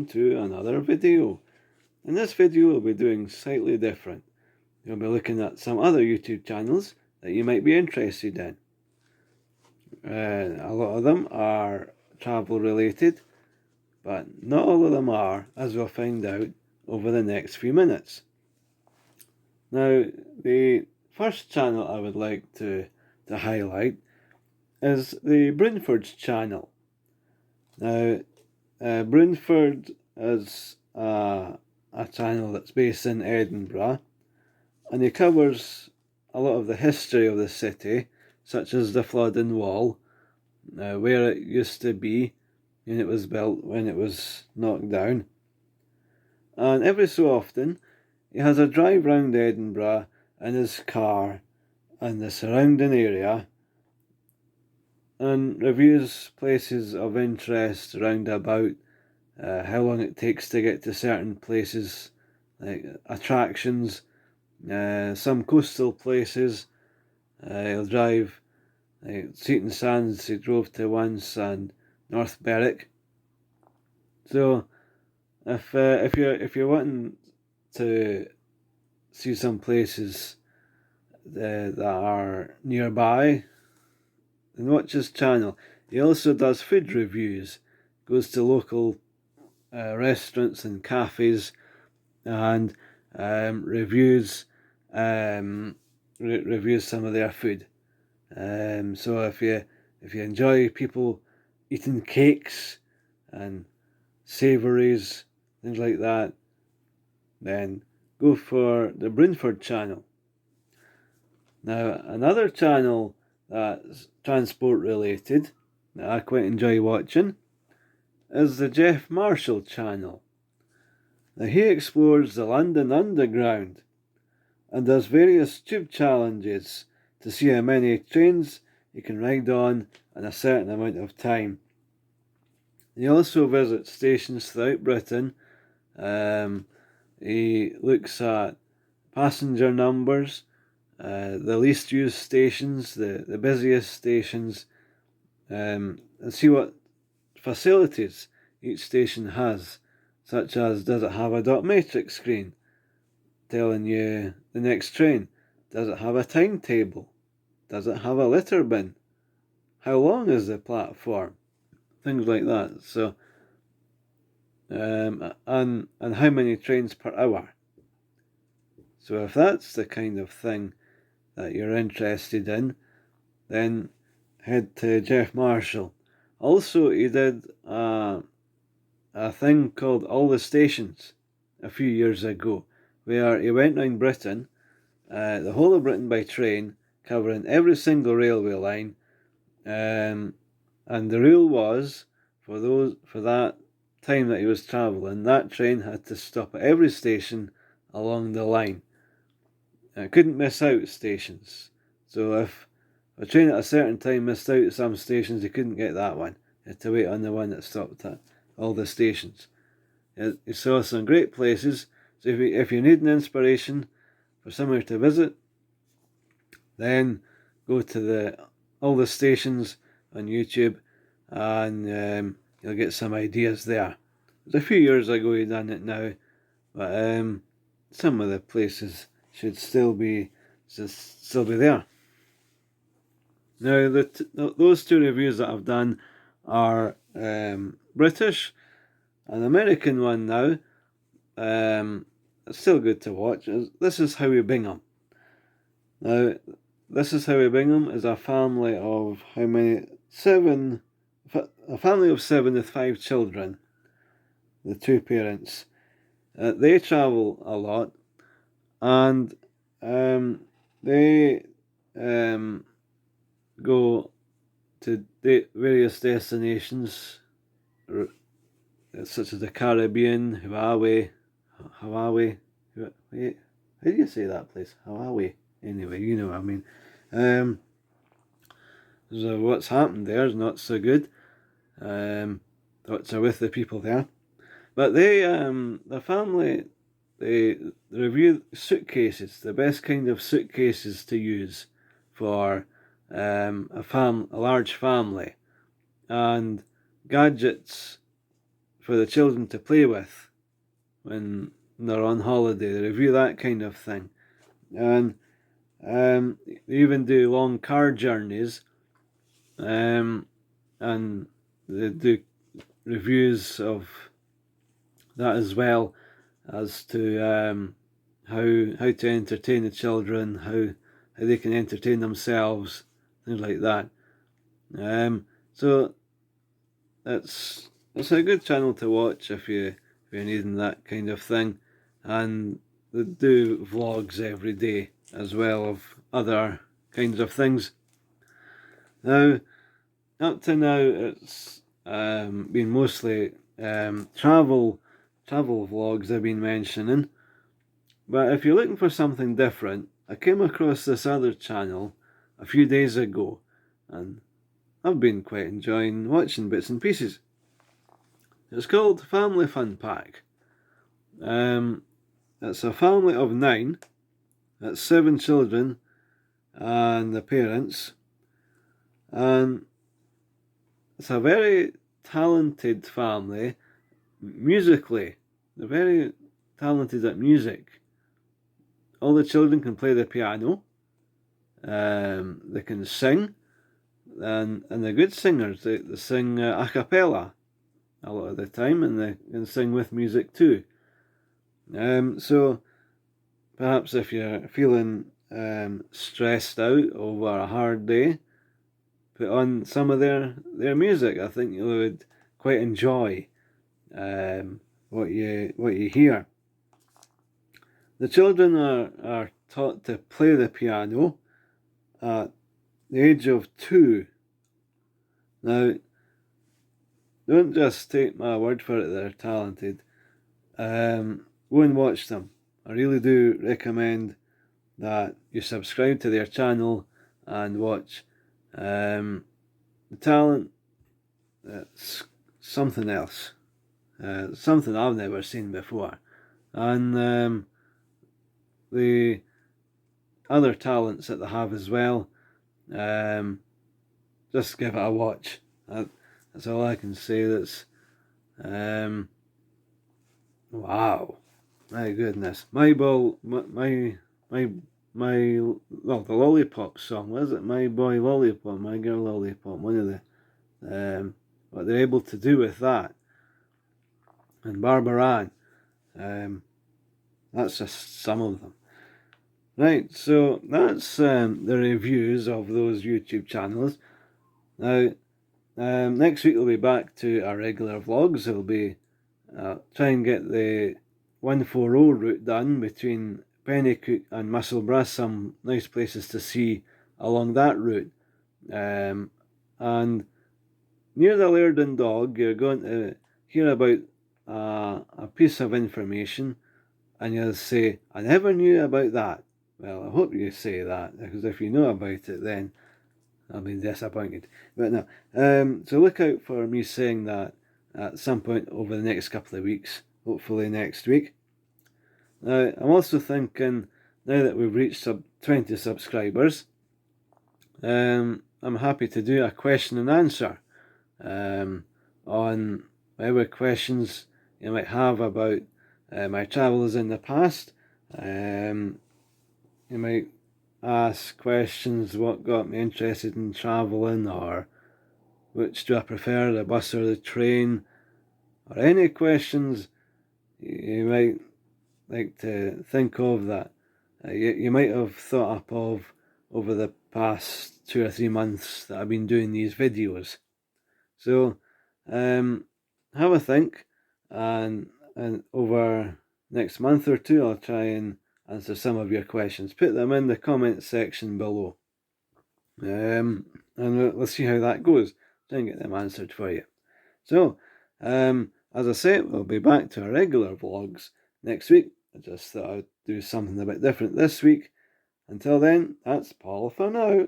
to another video. In this video we'll be doing slightly different. We'll be looking at some other YouTube channels that you might be interested in. A lot of them are travel related, but not all of them are, as we'll find out over the next few minutes. Now, the first channel I would like to highlight is the Brunford's channel. Now, Brunford is a channel that's based in Edinburgh, and he covers a lot of the history of the city, such as the Flodden Wall, where it used to be when it was built, when it was knocked down. And every so often he has a drive round Edinburgh in his car and the surrounding area, and reviews places of interest round about, how long it takes to get to certain places, like attractions, some coastal places. He'll drive like Seaton Sands he drove to once, and North Berwick. So if you're wanting to see some places that are nearby, then watch his channel. He also does food reviews, goes to local restaurants and cafes, and reviews reviews some of their food. So if you enjoy people eating cakes and savouries, things like that, then go for the Brunford channel. Now, another channel that's transport related that I quite enjoy watching is the Jeff Marshall channel. Now, he explores the London Underground and does various tube challenges to see how many trains you can ride on in a certain amount of time. He also visits stations throughout Britain. He looks at passenger numbers, the least used stations, the busiest stations, and see what facilities each station has, such as, does it have a dot matrix screen telling you the next train? Does it have a timetable? Does it have a litter bin? How long is the platform? Things like that. So, and how many trains per hour? So if that's the kind of thing that you're interested in, then head to Jeff Marshall. Also, he did a thing called All the Stations a few years ago, where he went round Britain, the whole of Britain by train, covering every single railway line, and the rule was, for that time that he was travelling, that train had to stop at every station along the line. It couldn't miss out stations. So if a train at a certain time missed out at some stations, you couldn't get that one. You had to wait on the one that stopped at all the stations. You saw some great places. So if you need an inspiration for somewhere to visit, then go to all the stations on YouTube, and you'll get some ideas there. It was a few years ago he done it now, but some of the places should still be there. Now, those two reviews that I've done are British. An American one now, it's still good to watch. This is Howie Bingham. Now, This is Howie Bingham is a family of how many? A family of 7 with 5 children. The 2 parents. They travel a lot, and they go to various destinations, such as the Caribbean, Hawaii. How do you say that place? Hawaii. Anyway, you know what I mean. So what's happened there is not so good. Thoughts are with the people there. But the family, they review suitcases, the best kind of suitcases to use for a large family, and gadgets for the children to play with when they're on holiday. They review that kind of thing. And they even do long car journeys, and they do reviews of that as well, as to how to entertain the children, how they can entertain themselves, things like that. So it's a good channel to watch if you're needing that kind of thing. And they do vlogs every day as well of other kinds of things. Now, up to now, it's been mostly travel vlogs I've been mentioning. But if you're looking for something different, I came across this other channel a few days ago, and I've been quite enjoying watching bits and pieces. It's called Family Fun Pack. It's a family of 9. That's 7 children and the parents. And it's a very talented family musically. They're very talented at music. All the children can play the piano. They can sing. And they're good singers. They sing a cappella a lot of the time, and they can sing with music too. So perhaps if you're feeling stressed out over a hard day, put on some of their music. I think you would quite enjoy what you hear. The children are taught to play the piano at the age of 2. Now, don't just take my word for it, they're talented. Go and watch them. I really do recommend that you subscribe to their channel and watch. The talent, it's something else. Something I've never seen before. And the other talents that they have as well, just give it a watch. That's all I can say. That's wow, my goodness. Well, the Lollipop song, was it? My Boy Lollipop, My Girl Lollipop. One of the what they're able to do with that, and Barbara Ann. That's just some of them. Right, so that's the reviews of those YouTube channels. Now, next week we'll be back to our regular vlogs. It'll be try and get the 140 route done between Pennycook and Musselburgh. Some nice places to see along that route. And near the Laird Dog, you're going to hear about a piece of information, and you'll say, I never knew about that. Well, I hope you say that, because if you know about it, then I'll be disappointed. But no, so look out for me saying that at some point over the next couple of weeks, hopefully next week. Now, I'm also thinking, now that we've reached 20 subscribers, I'm happy to do a question and answer on whatever questions you might have about my travels in the past. You might ask questions, what got me interested in travelling, or which do I prefer, the bus or the train, or any questions you might like to think of that you might have thought up of over the past 2 or 3 months that I've been doing these videos. So have a think, and over next month or two I'll try and answer some of your questions. Put them in the comment section below, and we'll see how that goes. Try and get them answered for you. So as I say, we'll be back to our regular vlogs next week. I just thought I'd do something a bit different this week. Until then, that's Paul for now.